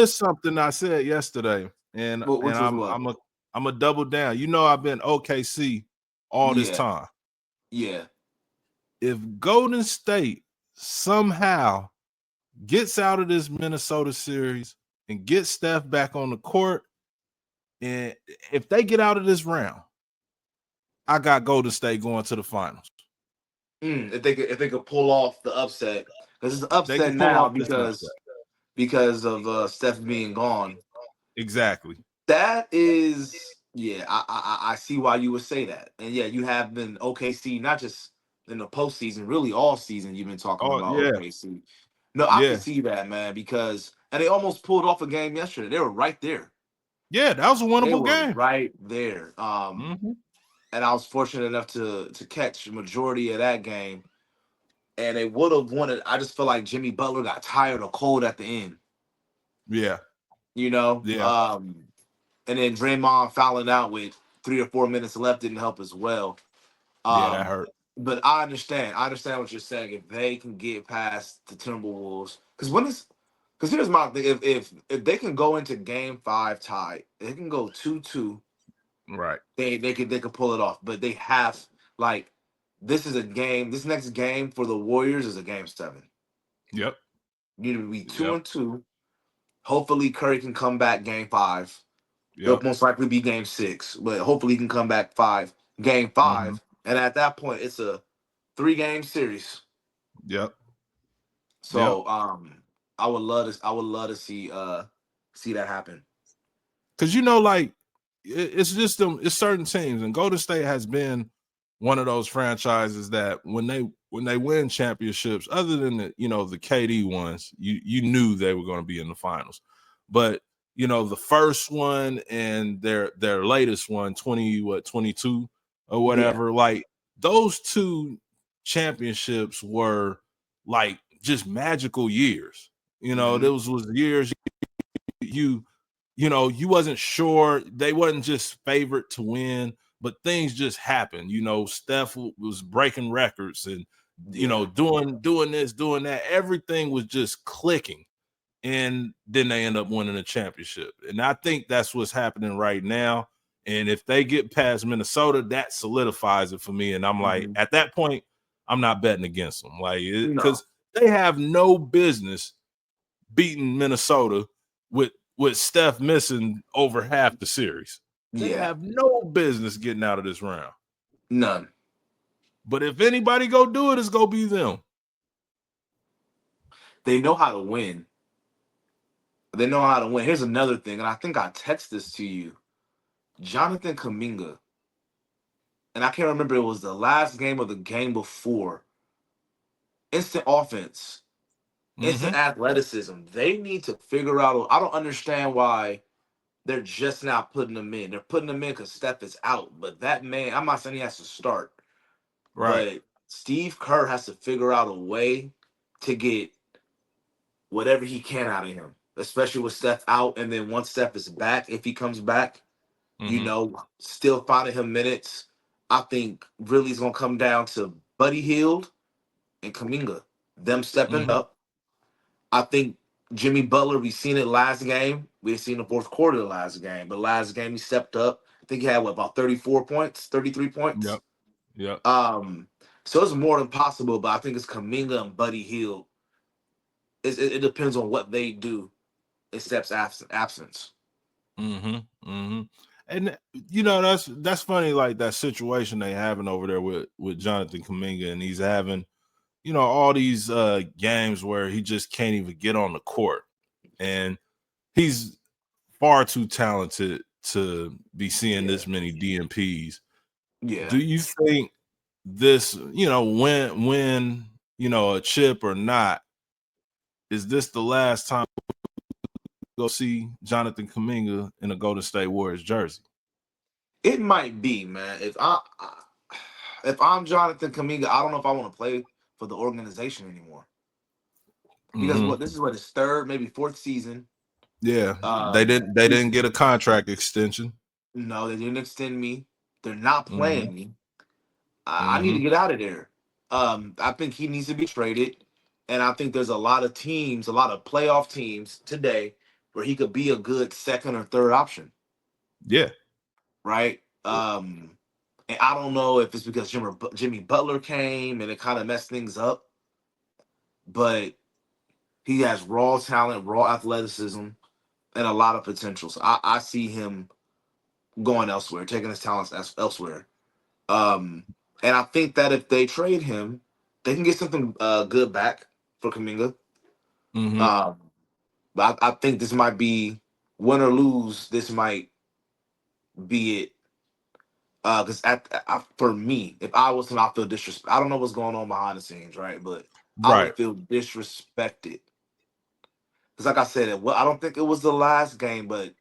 is something I said yesterday, and Which was what? I'm a double down. You know, I've been OKC all this Yeah, time. yeah. If Golden State somehow gets out of this Minnesota series and gets Steph back on the court, and if they get out of this round, I got Golden State going to the finals. If they could pull off the upset, because it's an They upset can pull now off this upset. because of Steph being gone. Exactly. That is, yeah, I see why you would say that, and yeah, you have been OKC not just in the postseason, really all season. You've been talking Oh about yeah, OKC. No, I can yeah, see that, man, because and they almost pulled off a game yesterday. They were right there. yeah. That was a They winnable were game. right there. Mm-hmm. And I was fortunate enough to catch the majority of that game. And they would have won it. I just feel like Jimmy Butler got tired or cold at the end, Yeah, you know. yeah, And then Draymond fouling out with 3 or 4 minutes left didn't help as well. yeah. That Um, hurt. but I understand. I understand what you're saying. If they can get past the Timberwolves, because here's my thing. If they can go into Game 5 tied, they can go 2-2. Right. They could pull it off. But they have like this is a game. This next game for the Warriors is a Game 7. Yep. You need to be two Yep. and two. Hopefully Curry can come back Game 5. It'll Yep. most likely be Game 6, but hopefully he can come back game Mm-hmm. five. And at that point, it's a 3-game series. Yep. Yep. So I would love to see that happen. Because like it's just them. It's certain teams, and Golden State has been one of those franchises that when they win championships, other than the KD ones, you knew they were going to be in the finals. But the first one and their latest one, 22 or Yeah. whatever, like those two championships were like just magical years. Hmm. Those was years you wasn't sure. They wasn't just favored to win, but things just happened. Steph was breaking records and Yeah. doing this, doing that. Everything was just clicking, and then they end up winning a championship. And I think that's what's happening right now. And if they get past Minnesota, that solidifies it for me. And I'm like, Hmm. at that point, I'm not betting against them, like No. because they have no business beating Minnesota with Steph missing over half the series. They Yeah. have no business getting out of this round. None. But if anybody go do it, it's gonna be them. They know how to win. They know how to win. Here's another thing, and I think I text this to you. Jonathan Kuminga, and I can't remember it was the last game or the game before. Instant offense, instant Mm-hmm. athleticism. They need to figure out. I don't understand why they're just now putting them in. They're putting them in because Steph is out. But that man, I'm not saying he has to start, Right. but Steve Kerr has to figure out a way to get whatever he can out of him, especially with Steph out. And then once Steph is back, if he comes back, Mm-hmm. still finding him minutes. I think really is going to come down to Buddy Hield and Kaminga, them stepping Mm-hmm. up. I think Jimmy Butler, we seen it last game. We seen the fourth quarter of the last game, but last game he stepped up. I think he had about 34 points, 33 points. Yep. Yep. Um, so it's more than possible, but I think it's Kaminga and Buddy Hield. It depends on what they do in Steph's absence. Mm-hmm. Mm-hmm. And that's funny, like that situation they having over there with Jonathan Kuminga, and he's having all these games where he just can't even get on the court. And he's far too talented to be seeing Yeah, this many DMPs. yeah. Do you think this, when a chip or not, is this the last time we go see Jonathan Kuminga in a Golden State Warriors jersey? It might be, man. If I'm Jonathan Kaminga, I don't know if I want to play for the organization anymore because Mm-hmm. this is what his third, maybe fourth season. Yeah, they didn't get a contract extension. No, they didn't extend me. They're not Mm-hmm. playing me. I need to Mm-hmm. get out of there. I think he needs to be traded, and I think there's a lot of teams, a lot of playoff teams today where he could be a good second or third option, Yeah. right? And I don't know if it's because Jimmy Butler came and it kind of messed things up, but he has raw talent, raw athleticism, and a lot of potential. So I see him going elsewhere, taking his talents elsewhere. Um, and I think that if they trade him, they can get something good back for Kuminga. Mm-hmm. Um, but I think this might be win or lose. This might be it. Because for me, if I was him, I feel disrespect. I don't know what's going on behind the scenes, right? But I would Right. feel disrespected. Because, like I said, I don't think it was the last game, but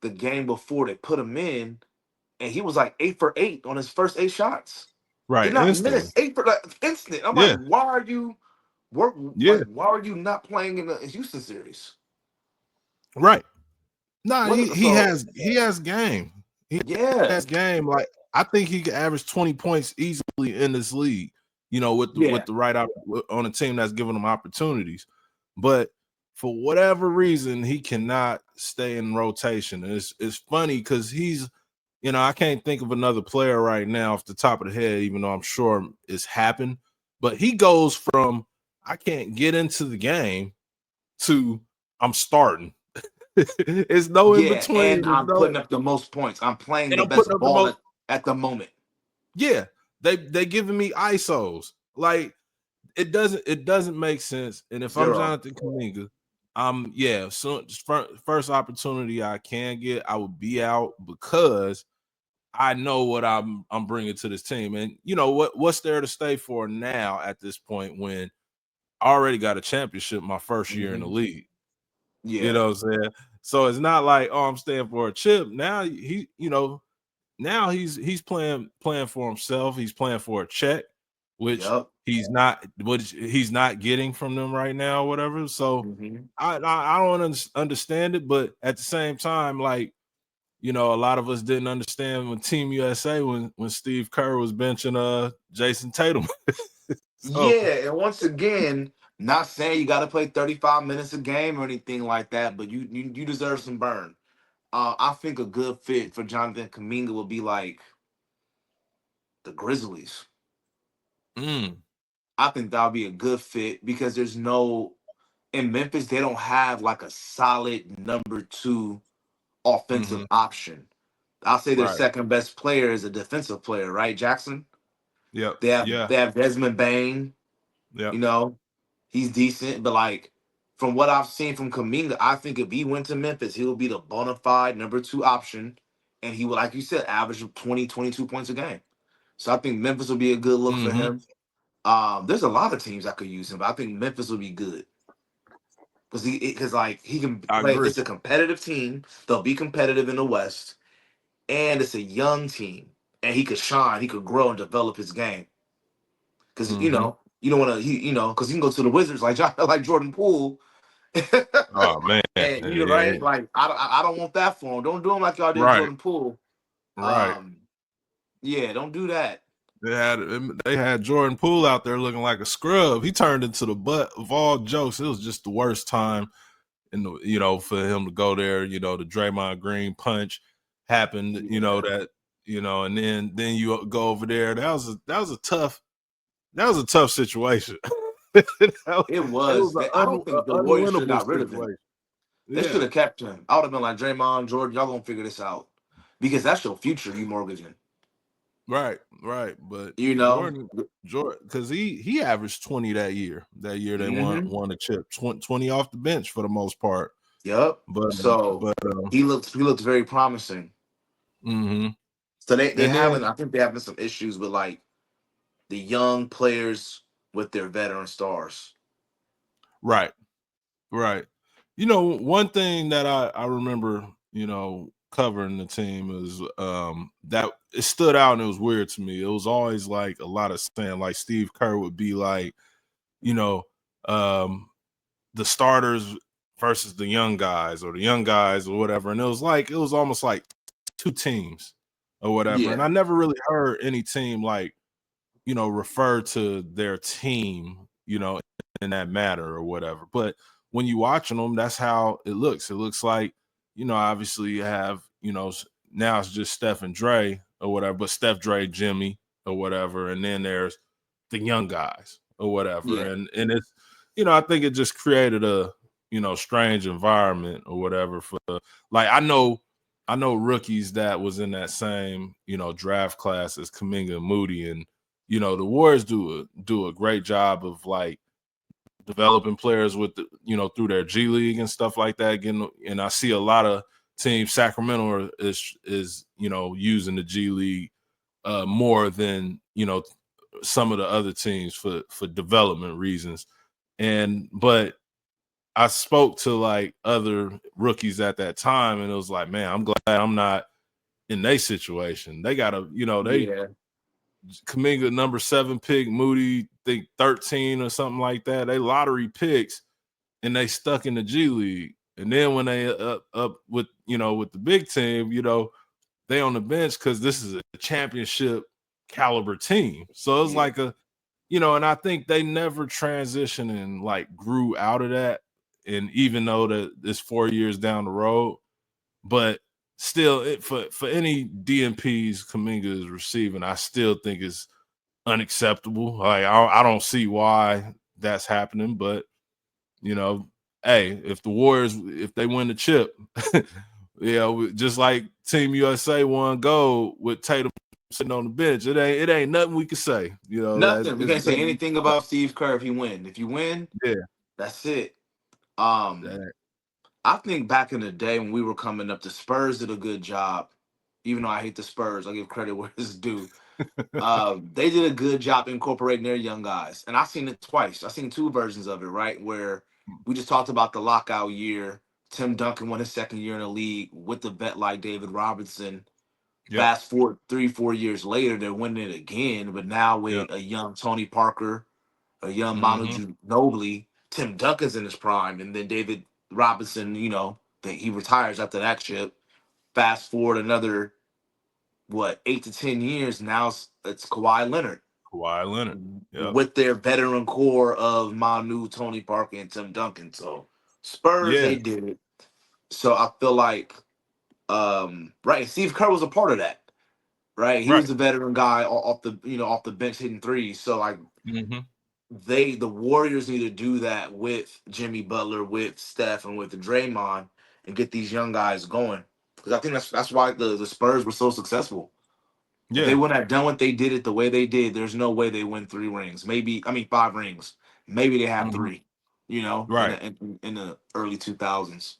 the game before they put him in, and he was like 8 for 8 on his first 8 shots. They're Right. not Instantly. minutes, 8 for like instant. I'm like, Yeah. why are you work? Yeah. Like, why are you not playing in the Houston series? Right. No, What is he so? has game. He Yeah, has game. Like I think he could average 20 points easily in this league, with yeah, the on a team that's giving him opportunities. But for whatever reason, he cannot stay in rotation. And it's funny because he's, I can't think of another player right now off the top of the head, even though I'm sure it's happened. But he goes from I can't get into the game to I'm starting. It's no in yeah. between. And There's I'm no, putting up the most points. I'm playing and the I'm putting best up the ball most. at the moment. Yeah, they giving me ISOs. Like it doesn't make sense. And if I'm Zero. Jonathan Kuminga, yeah. So first opportunity I can get, I would be out because I know what I'm bringing to this team. And you know what's there to stay for now at this point when I already got a championship my first year in the Hmm. league. You Yeah. know what I'm saying? So it's not like, oh, I'm staying for a chip. Now now he's playing for himself. He's playing for a check, which Yep. he's not getting from them right now, or whatever. So Hmm. I don't understand it, but at the same time, like, a lot of us didn't understand when Team USA when Steve Kerr was benching Jason Tatum. So Yeah, and once again, not saying you got to play 35 minutes a game or anything like that, but you deserve some burn. I think a good fit for Jonathan Kuminga would be like the Grizzlies. mm, I think that would be a good fit because there's no in Memphis they don't have like a solid number 2 offensive mhm, option. I'll say their right. second best player is a defensive player, right? Jackson. Yep. They have Yeah. they have Desmond Bain. Yep. You know, he's decent, but like from what I've seen from Kaminga, I think if he went to Memphis, he would be the bona fide number 2 option, and he would, like you said, average 20, 22 points a game. So I think Memphis would be a good look for Mhm. him. There's a lot of teams that could use him, but I think Memphis would be good because like he can I play. agree. It's a competitive team. They'll be competitive in the West, and it's a young team, and he could shine. He could grow and develop his game because Mhm. you don't want to. Because he can go to the Wizards like like Jordan Poole. Oh man. And you're right. Like I don't want that for him. Don't do him like y'all did Right. Jordan Poole. Right. Um, yeah, don't do that. They had Jordan Poole out there looking like a scrub. He turned into the butt of all jokes. It was just the worst time for him to go there. The Draymond Green punch happened. Yeah, And then you go over there. That was a tough situation. it it was was. I don't think the an Warriors should have unwinnable got rid of him. situation. They should Yeah. have kept him. I would have been like Draymond, Jordan, y'all gonna figure this out because that's your future you mortgaging. Right, right. But You know. Jordan, because he averaged 20 that year. That year they won Hmm. won the chip, 20 off the bench for the most part. Yep. But So but he looked very promising. hmm So they and having then I think they having some issues with like the young players with their veteran stars. right, right. One thing that I remember, covering the team is that it stood out and it was weird to me. It was always like a lot of saying like Steve Kerr would be like, you know, um the starters versus the young guys or the young guys or whatever. And it was almost like two teams or whatever. And Yeah. I never really heard any team like, refer to their team, in that matter or whatever. But when you watching them, that's how it looks. It looks like, obviously you have, now it's just Steph and Dre or whatever, but Steph, Dre, Jimmy or whatever, and then there's the young guys or whatever, Yeah. and it's, I think it just created a, strange environment or whatever for, like, I know rookies that was in that same, draft class as Kuminga and Moody, and the Warriors do a great job of like developing players with the, through their G League and stuff like that. Getting, and I see a lot of teams. Sacramento is using the G League more than some of the other teams for development reasons. But I spoke to like other rookies at that time, and it was like, man, I'm glad I'm not in their situation. They gotta, they Yeah. Kuminga number 7 pick, Moody think 13 or something like that. They lottery picks, and they stuck in the G League. And then when they up with with the big team, they on the bench because this is a championship caliber team. So it's Yeah. like a, and I think they never transitioned and like grew out of that. And even though that it's 4 years down the road, but still, for any DMPs Kuminga is receiving, I still think it's unacceptable. Like I don't see why that's happening, but hey, if the Warriors, if they win the chip, just like Team USA won gold with Tatum sitting on the bench, it ain't nothing we can say. Nothing. We It's can't say gonna be anything about Steve Kerr if he win. If you win, yeah. that's it. Um, That, I think back in the day when we were coming up, the Spurs did a good job. Even though I hate the Spurs, I give credit where it's due. They did a good job incorporating their young guys, and I've seen it twice. I've seen two versions of it, right? Where we just talked about the lockout year. Tim Duncan won his second year in the league with the vet like David Robinson. yep, Fast forward 3, 4 years later, they're winning it again, but now yep. with a young Tony Parker, a young Manu Mm-hmm. Ginobili, Tim Duncan's in his prime, and then David Robinson, he retires after that ship. Fast forward another 8 to 10 years, now it's Kawhi Leonard Kawhi Leonard. Yep. with their veteran core of Manu, Tony Parker, and Tim Duncan. So Spurs, Yeah. they did it. So I feel like right, Steve Kerr was a part of that. Right, he Right. was the veteran guy off the bench hitting threes. So like Mm-hmm. the Warriors need to do that with Jimmy Butler, with Steph, and with the Draymond, and get these young guys going. Because I think that's why the Spurs were so successful. If they Yeah. wouldn't have done what they did it the way they did, there's no way they win 3 rings. Maybe, I mean, 5 rings. Maybe they have Mm-hmm. three. In Right. the early 2000s.